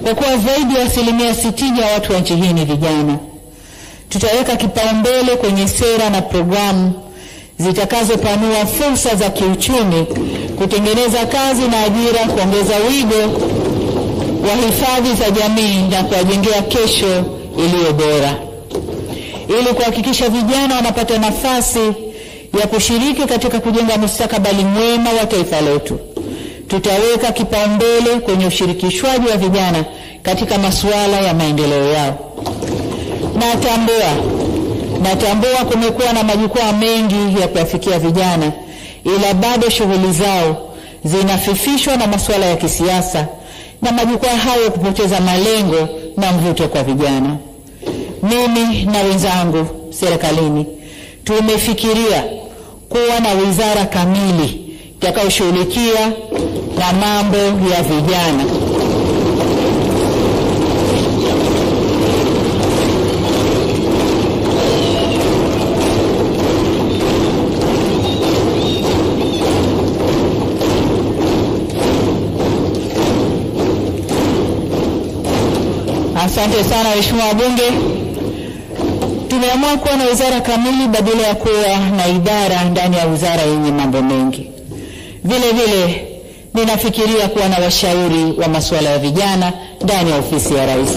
Kwa kuwa zaidi ya 60% ya watu wa nchi hii ni vijana, tutaweka kipaumbele kwenye sera na programu zitakazopanua fursa za kiuchumi, kutengeneza kazi na ajira, kuongeza wigo wa hifadhi za jamii na kuwajengea kesho iliyo bora. Ili kuhakikisha vijana wanapata nafasi ya kushiriki katika kujenga mustakabali mwema wa taifa letu, tutaweka kipaumbele kwenye ushirikishwaji wa vijana katika masuala ya maendeleo yao. Natambua kumekuwa na majukwaa mengi ya kuwafikia vijana, ila bado shughuli zao zinafifishwa na masuala ya kisiasa na majukwaa hayo kupoteza malengo na mvuto kwa vijana. Mimi na wenzangu serikalini tumefikiria kuwa na wizara kamili itakayoshughulikia na mambo ya vijana. Asante sana waheshimiwa wabunge. Tumeamua kuwa na wizara kamili badala ya kuwa na idara ndani ya wizara yenye mambo mengi. Vile vile ninafikiria kuwa na washauri wa masuala ya vijana ndani ya ofisi ya Rais.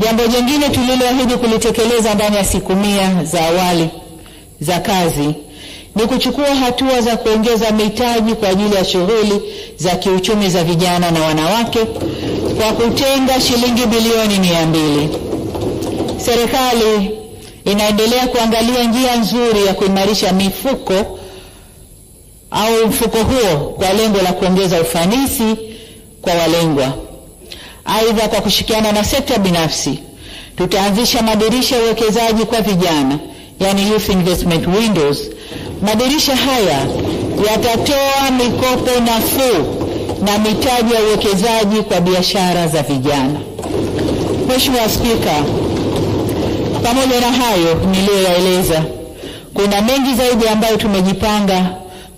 Jambo jingine tuliloahidi kulitekeleza ndani ya siku 100 za awali za kazi ni kuchukua hatua za kuongeza mitaji kwa ajili ya shughuli za kiuchumi za vijana na wanawake kwa kutenga shilingi bilioni 200. Serikali inaendelea kuangalia njia nzuri ya kuimarisha mfuko huo kwa lengo la kuongeza ufanisi kwa walengwa. Aidha, kwa kushirikiana na sekta binafsi, tutaanzisha madirisha ya uwekezaji kwa vijana, yani Youth Investment Windows. Madirisha haya yatatoa mikopo nafuu na mitaji ya uwekezaji kwa biashara za vijana. Mheshimiwa Spika, pamoja na hayo niliyoyaeleza, kuna mengi zaidi ambayo tumejipanga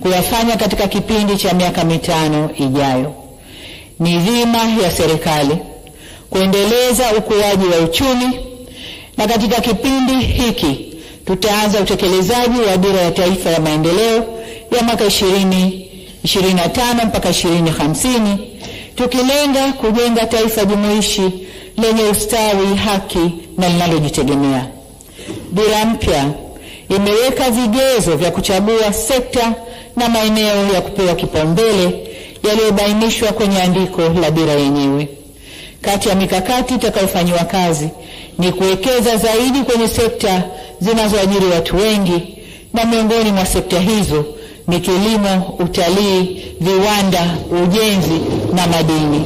kuyafanya katika kipindi cha miaka 5 ijayo. Ni dhima ya serikali kuendeleza ukuaji wa uchumi, na katika kipindi hiki tutaanza utekelezaji wa dira ya taifa ya maendeleo ya mwaka 2025 mpaka 2050, tukilenga kujenga taifa jumuishi lenye ustawi, haki na linalojitegemea. Dira mpya imeweka vigezo vya kuchagua sekta na maeneo ya kupewa kipaumbele yaliyobainishwa kwenye andiko la dira yenyewe. Kati ya mikakati itakayofanyiwa kazi ni kuwekeza zaidi kwenye sekta zinazoajiri watu wengi, na miongoni mwa sekta hizo ni kilimo, utalii, viwanda, ujenzi na madini.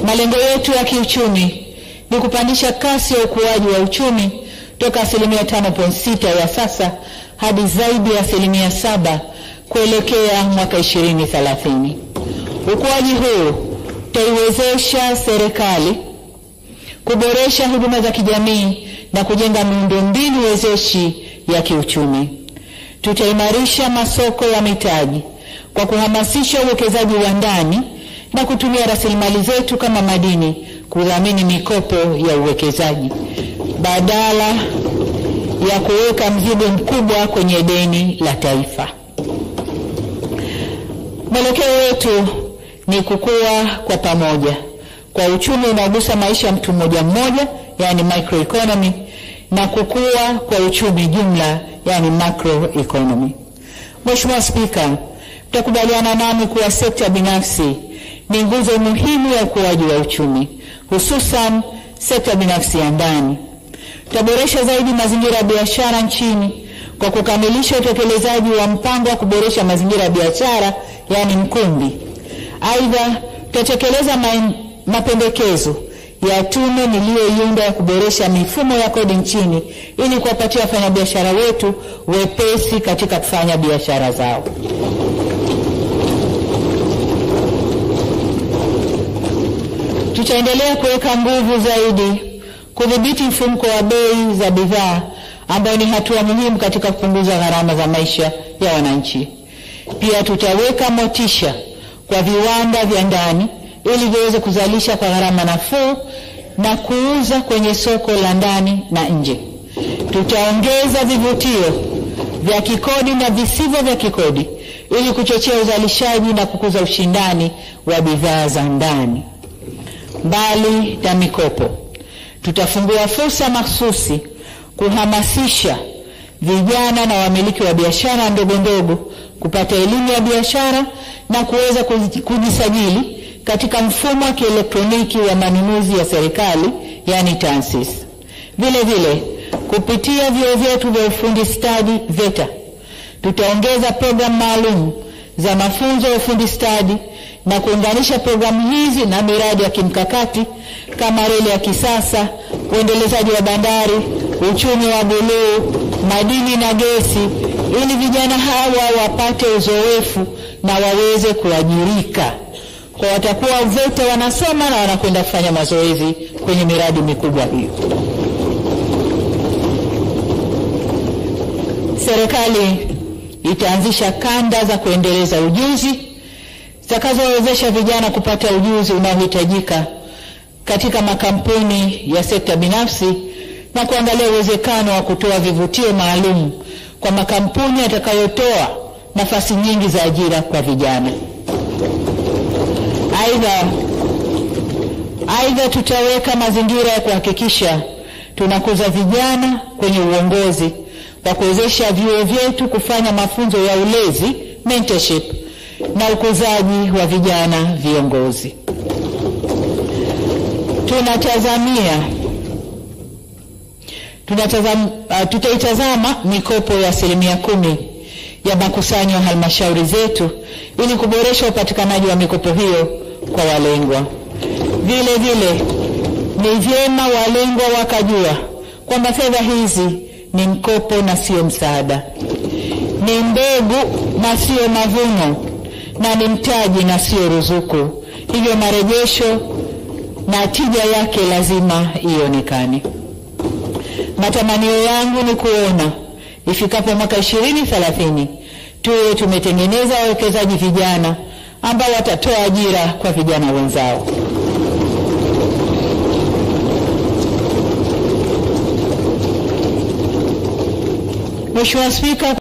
Malengo yetu ya kiuchumi ni kupandisha kasi ya ukuaji wa uchumi toka 5.6% ya sasa hadi zaidi ya 7% kuelekea mwaka 2030. Ukuaji huu utaiwezesha serikali kuboresha huduma za kijamii na kujenga miundombinu wezeshi ya kiuchumi. Tutaimarisha masoko ya mitaji kwa kuhamasisha uwekezaji wa ndani na kutumia rasilimali zetu kama madini kudhamini mikopo ya uwekezaji badala ya kuweka mzigo mkubwa kwenye deni la taifa. Mwelekeo wetu ni kukua kwa pamoja kwa uchumi unaogusa maisha ya mtu mmoja mmoja, yani microeconomy, na kukua kwa uchumi jumla, yani macroeconomy. Mheshimiwa Spika, mtakubaliana nami kuwa sekta binafsi ni nguzo muhimu ya ukuaji wa uchumi, hususan sekta binafsi ya ndani. Tutaboresha zaidi mazingira ya biashara nchini kwa kukamilisha utekelezaji wa mpango wa kuboresha mazingira ya biashara, yani Mkumbi. Aidha, tutatekeleza mapendekezo ya tume niliyoiunda ya kuboresha mifumo ya kodi nchini ili kuwapatia wafanyabiashara wetu wepesi katika kufanya biashara zao. Tutaendelea kuweka nguvu zaidi kudhibiti mfumuko wa bei za bidhaa ambayo ni hatua muhimu katika kupunguza gharama za maisha ya wananchi. Pia tutaweka motisha kwa viwanda vya ndani ili viweze kuzalisha kwa gharama nafuu na kuuza kwenye soko la ndani na nje. Tutaongeza vivutio vya kikodi na visivyo vya kikodi ili kuchochea uzalishaji na kukuza ushindani wa bidhaa za ndani. Mbali na mikopo, tutafungua fursa mahsusi kuhamasisha vijana na wamiliki wa biashara ndogo ndogo kupata elimu ya biashara na kuweza kujisajili katika mfumo wa kielektroniki wa manunuzi ya serikali, yani TANSIS. Vile vile, kupitia vyuo vyetu vya ufundi stadi VETA, tutaongeza programu maalum za mafunzo ya ufundi stadi na kuunganisha programu hizi na miradi ya kimkakati kama reli ya kisasa, uendelezaji wa bandari, uchumi wa buluu, madini na gesi, ili vijana hawa wapate uzoefu na waweze kuajirika. Kwa watakuwa VETA wanasoma na wanakwenda kufanya mazoezi kwenye miradi mikubwa hiyo. Serikali itaanzisha kanda za kuendeleza ujuzi zitakazowezesha vijana kupata ujuzi unaohitajika katika makampuni ya sekta binafsi na kuangalia uwezekano wa kutoa vivutio maalum kwa makampuni yatakayotoa nafasi nyingi za ajira kwa vijana. Aidha, tutaweka mazingira ya kuhakikisha tunakuza vijana kwenye uongozi kwa kuwezesha vyuo vyetu kufanya mafunzo ya ulezi, mentorship, na ukuzaji wa vijana viongozi. Tutaitazama mikopo ya 10% ya makusanyo ya halmashauri zetu ili kuboresha upatikanaji wa mikopo hiyo kwa walengwa. Vile vile, ni vyema walengwa wakajua kwamba fedha hizi ni mkopo na sio msaada, ni mbegu na sio mavuno, na ni mtaji na sio ruzuku. Hivyo marejesho na tija yake lazima ionekane. Matamanio yangu ni kuona ifikapo mwaka 2030 tuwe tumetengeneza wawekezaji vijana ambao watatoa ajira kwa vijana wenzao. Mheshimiwa Spika,